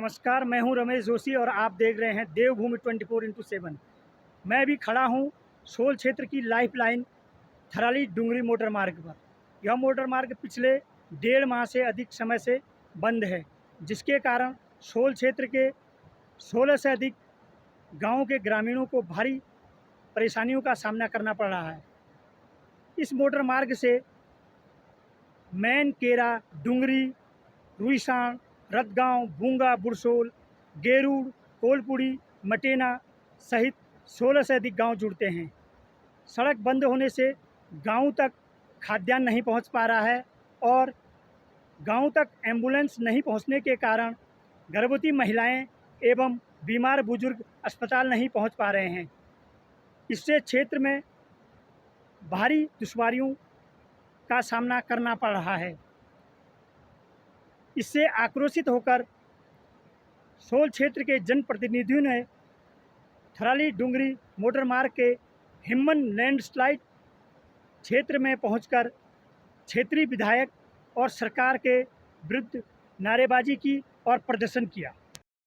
नमस्कार, मैं हूं रमेश जोशी और आप देख रहे हैं देवभूमि 24x7। मैं भी खड़ा हूं सोल क्षेत्र की लाइफलाइन थराली डुंगरी मोटर मार्ग पर। यह मोटर मार्ग पिछले 1.5 माह से अधिक समय से बंद है, जिसके कारण सोल क्षेत्र के 16 से अधिक गाँव के ग्रामीणों को भारी परेशानियों का सामना करना पड़ रहा है। इस मोटर मार्ग से मैन, केरा, डुंगरी, रुईसाण, रतगांव, बूंगा, बुरसोल, गेरूड़, कोलपुड़ी, मटेना सहित 16 से अधिक गांव जुड़ते हैं। सड़क बंद होने से गांव तक खाद्यान्न नहीं पहुंच पा रहा है और गांव तक एम्बुलेंस नहीं पहुंचने के कारण गर्भवती महिलाएं एवं बीमार बुजुर्ग अस्पताल नहीं पहुंच पा रहे हैं। इससे क्षेत्र में भारी दुश्वारियों का सामना करना पड़ रहा है। इससे आक्रोशित होकर सोल क्षेत्र के जनप्रतिनिधियों ने थराली डुंगरी मोटर मार्ग के हिम्मन लैंडस्लाइड क्षेत्र में पहुंचकर क्षेत्रीय विधायक और सरकार के विरुद्ध नारेबाजी की और प्रदर्शन किया।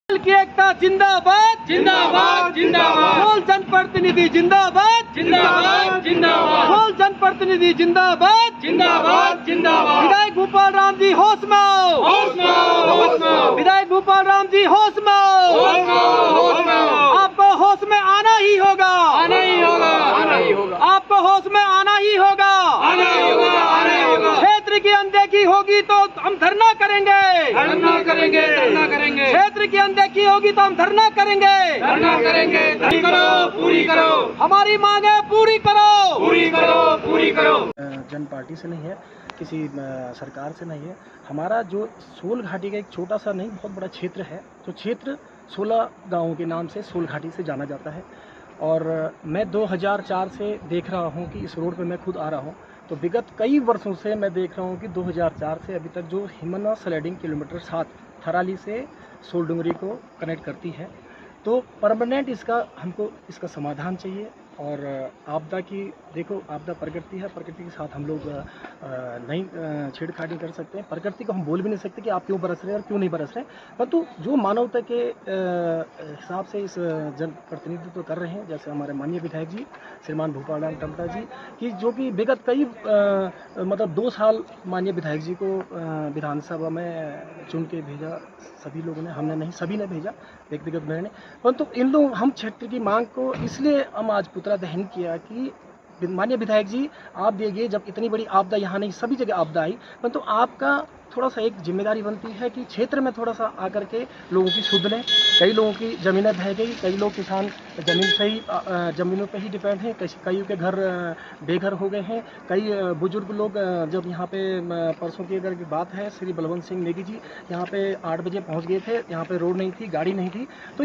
की एकता जिंदाबाद जिंदाबाद जिंदाबाद। सोल जनप्रतिनिधि जिंदाबाद जिंदाबाद जिंदाबाद। सोल जनप्रतिनिधि जिंदाबाद जिंदाबाद जिंदाबाद। विधायक भूपाल राम जी होश में आओ, होश में आओ, होश में आओ। विधायक भूपाल राम जी होश में आओ, होश में आओ, होश में आओ। आपको होश में आना ही होगा, आना ही होगा, आना ही होगा। आपको होश में आना ही होगा, आना ही होगा, आना ही होगा। क्षेत्र की अनदेखी होगी तो हम धरना करेंगे, धरना करेंगे, धरना करेंगे। क्षेत्र की अनदेखी होगी तो हम धरना करेंगे, धरना करेंगे। पूरी करो, पूरी करो, हमारी मांगे पूरी करो, पूरी करो, पूरी करो। जन पार्टी से नहीं है, किसी सरकार से नहीं है। हमारा जो सोल घाटी का एक छोटा सा नहीं बहुत बड़ा क्षेत्र है, तो क्षेत्र 16 गाँवों के नाम से सोल घाटी से जाना जाता है। और मैं 2004 से देख रहा हूँ कि इस रोड पे मैं खुद आ रहा हूँ, तो विगत कई वर्षों से मैं देख रहा हूँ कि 2004 से अभी तक जो हिमना स्लाइडिंग किलोमीटर 7 थराली से सोल डुंगरी को कनेक्ट करती है, तो परमानेंट हमको इसका समाधान चाहिए। और आपदा की देखो, आपदा प्रकृति है, प्रकृति के साथ हम लोग नहीं छेड़खानी कर सकते हैं। प्रकृति को हम बोल भी नहीं सकते कि आप क्यों बरस रहे हैं और क्यों नहीं बरस रहे हैं, परंतु जो मानवता के हिसाब से इस जनप्रतिनिधित्व कर रहे हैं, जैसे हमारे माननीय विधायक जी श्रीमान भूपाल राम टमटा जी की, जो कि विगत कई मतलब 2 साल माननीय विधायक जी को विधानसभा में चुन के भेजा, सभी लोगों ने, हमने नहीं सभी ने भेजा व्यक्तिगत मैंने, परंतु इन लोग हम क्षेत्र की मांग को इसलिए हम आज पुतला दहन किया कि माननीय विधायक जी आप देखिए, जब इतनी बड़ी आपदा यहाँ नहीं सभी जगह आपदा आई, परंतु आपका थोड़ा सा एक जिम्मेदारी बनती है कि क्षेत्र में थोड़ा सा आकर के लोगों की सुध लें। कई लोगों की ज़मीनें बह गई, कई लोग किसान ज़मीन से ही ज़मीनों पे ही डिपेंड हैं, कई के घर बेघर हो गए हैं। कई बुजुर्ग लोग जब यहाँ पे परसों की अगर बात है, श्री बलवंत सिंह नेगी जी यहाँ पे 8 बजे पहुँच गए थे, यहाँ पे रोड नहीं थी, गाड़ी नहीं थी, तो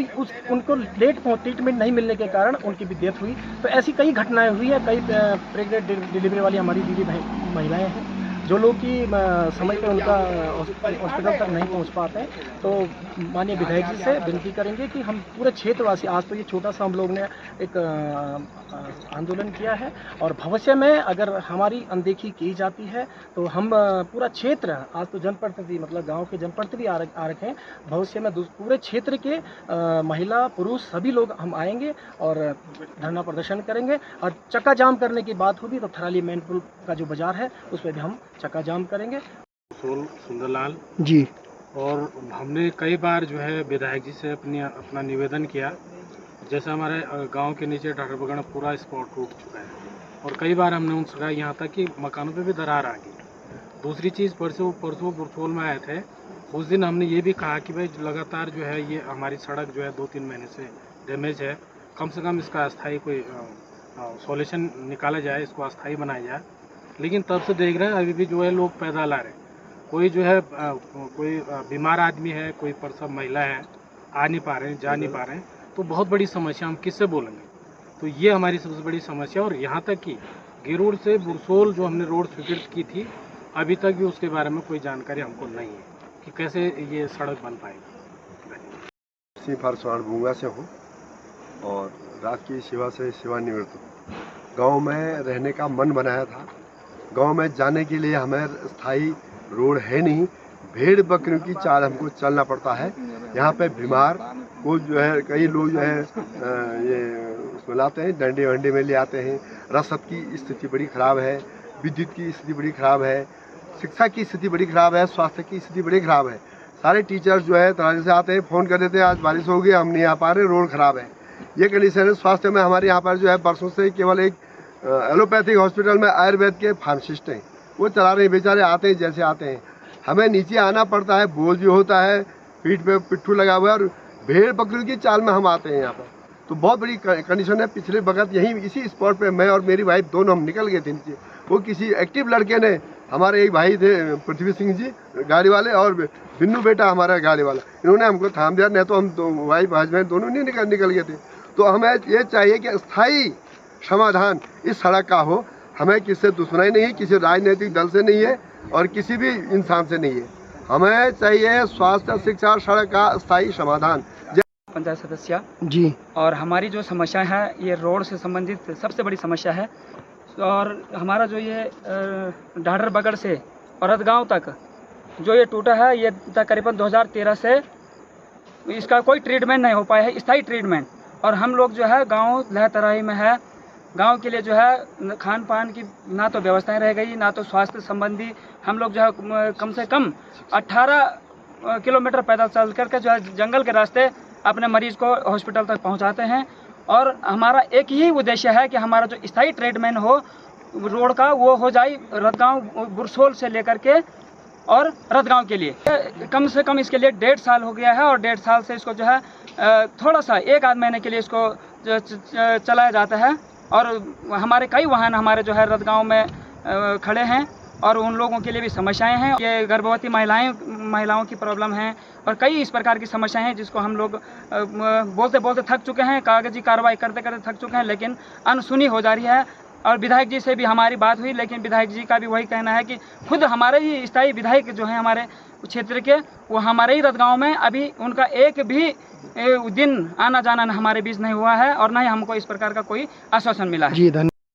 उनको लेट ट्रीटमेंट नहीं मिलने के कारण उनकी भी डेथ हुई। तो ऐसी कई घटनाएँ हुई हैं। कई प्रेगनेंट डिलीवरी वाली हमारी दीदी महिलाएँ हैं, जो लोग कि समय पे उनका हॉस्पिटल तक नहीं पहुंच पाते हैं। तो माननीय विधायक जी से विनती करेंगे कि हम पूरे क्षेत्रवासी, आज तो ये छोटा सा हम लोग ने एक आंदोलन किया है, और भविष्य में अगर हमारी अनदेखी की जाती है तो हम पूरा क्षेत्र, आज तो जनप्रतिनिधि मतलब गांव के जनप्रतिनिधि आ रखे हैं, भविष्य में पूरे क्षेत्र के महिला पुरुष सभी लोग हम आएंगे और धरना प्रदर्शन करेंगे। और चक्का जाम करने की बात होगी तो थराली मेन पुल का जो बाजार है उस पर भी हम चक्का जाम करेंगे। सोल सुंदरलाल जी, और हमने कई बार जो है विधायक जी से अपना निवेदन किया, जैसे हमारे गांव के नीचे ठाठरबगड़ पूरा स्पॉट टूट चुका है, और कई बार हमने उनसे कहा यहाँ तक कि मकानों पे भी दरार आ गई। दूसरी चीज़, परसों बुरसोल में आए थे, उस दिन हमने ये भी कहा कि भाई लगातार जो है ये हमारी सड़क जो है 2-3 महीने से डैमेज है, कम से कम इसका अस्थायी कोई सॉल्यूशन निकाला जाए, इसको अस्थायी बनाया जाए। लेकिन तब से देख रहे हैं अभी भी जो है लोग पैदल आ रहे हैं, कोई जो है कोई बीमार आदमी है, कोई प्रसव महिला है, आ नहीं पा रहे हैं, जा नहीं पा रहे हैं, तो बहुत बड़ी समस्या, हम किससे बोलेंगे। तो ये हमारी सबसे बड़ी समस्या। और यहाँ तक कि गेरूड़ से बुरसोल जो हमने रोड स्वीकृत की थी, अभी तक भी उसके बारे में कोई जानकारी हमको नहीं है कि कैसे ये सड़क बन पाएगी। सिंह फारसवाड़ बूंगा से हूँ और रात की सेवा से सेवानिवृत्त हूँ। गाँव में रहने का मन बनाया था, गांव में जाने के लिए हमें स्थायी रोड है नहीं, भेड़ बकरियों की चाल हमको चलना पड़ता है। यहाँ पे बीमार को जो है कई लोग जो है ये उसमें लाते हैं, डंडे वंडे में ले आते हैं। रसद की स्थिति बड़ी ख़राब है, विद्युत की स्थिति बड़ी ख़राब है, शिक्षा की स्थिति बड़ी ख़राब है, स्वास्थ्य की स्थिति बड़ी ख़राब है। सारे टीचर्स जो है तराजू से आते हैं, फ़ोन कर देते हैं आज बारिश हो गई, हम नहीं आ पा रहे, रोड ख़राब है। ये कंडीशन है। स्वास्थ्य में हमारे यहाँ पर जो है बरसों से केवल एक एलोपैथिक हॉस्पिटल में आयुर्वेद के फार्मासिस्ट हैं, वो चला रहे हैं, बेचारे आते हैं जैसे आते हैं। हमें नीचे आना पड़ता है, बोझ भी होता है, पीठ पे पिट्ठू लगा हुआ है और भेड़ बकरी की चाल में हम आते हैं यहाँ पर। तो बहुत बड़ी कंडीशन है। पिछले वक्त यहीं इसी स्पॉट पे मैं और मेरी वाइफ दोनों हम निकल गए थे नीचे। वो किसी एक्टिव लड़के ने, हमारे एक भाई थे पृथ्वी सिंह जी गाड़ी वाले और बिन्नू बेटा हमारा गाड़ी वाला, इन्होंने हमको थाम दिया, नहीं तो हम वाइफ हस्बैंड दोनों नहीं निकल गए थे। तो हमें ये चाहिए कि स्थायी समाधान इस सड़क का हो। हमें किससे दुश्मनी नहीं है, किसी राजनीतिक दल से नहीं है और किसी भी इंसान से नहीं है। हमें चाहिए स्वास्थ्य, शिक्षा और सड़क का स्थायी समाधान। पंचायत सदस्य जी। और हमारी जो समस्या है ये रोड से संबंधित सबसे बड़ी समस्या है। और हमारा जो ये ढाढर बगड़ से औरतगांव तक जो ये टूटा है, ये तकरीबन 2013 से इसका कोई ट्रीटमेंट नहीं हो पाया है, स्थायी ट्रीटमेंट। और हम लोग जो है गांव लहतराई में है, गांव के लिए जो है खान पान की ना तो व्यवस्थाएं रह गई, ना तो स्वास्थ्य संबंधी। हम लोग जो है कम से कम 18 किलोमीटर पैदल चल करके जो है जंगल के रास्ते अपने मरीज को हॉस्पिटल तक पहुंचाते हैं। और हमारा एक ही उद्देश्य है कि हमारा जो स्थायी ट्रीटमेंट हो रोड का, वो हो जाए रतगांव बुरसोल से लेकर के और रतगांव के लिए। कम से कम इसके लिए 1.5 साल हो गया है और 1.5 साल से इसको जो है थोड़ा सा 1 आध महीने के लिए इसको चलाया जाता है। और हमारे कई वाहन हमारे जो है रतगांव में खड़े हैं और उन लोगों के लिए भी समस्याएं हैं। ये गर्भवती महिलाओं की प्रॉब्लम है और कई इस प्रकार की समस्याएं हैं जिसको हम लोग बोलते बोलते थक चुके हैं, कागजी कार्रवाई करते करते थक चुके हैं, लेकिन अनसुनी हो जा रही है। और विधायक जी से भी हमारी बात हुई, लेकिन विधायक जी का भी वही कहना है कि खुद हमारे ही स्थायी विधायक जो हैं हमारे क्षेत्र के, वो हमारे ही रतगांव में अभी उनका एक भी दिन आना जाना हमारे बीच नहीं हुआ है और न ही हमको इस प्रकार का कोई आश्वासन मिला है। जी धन्यवाद।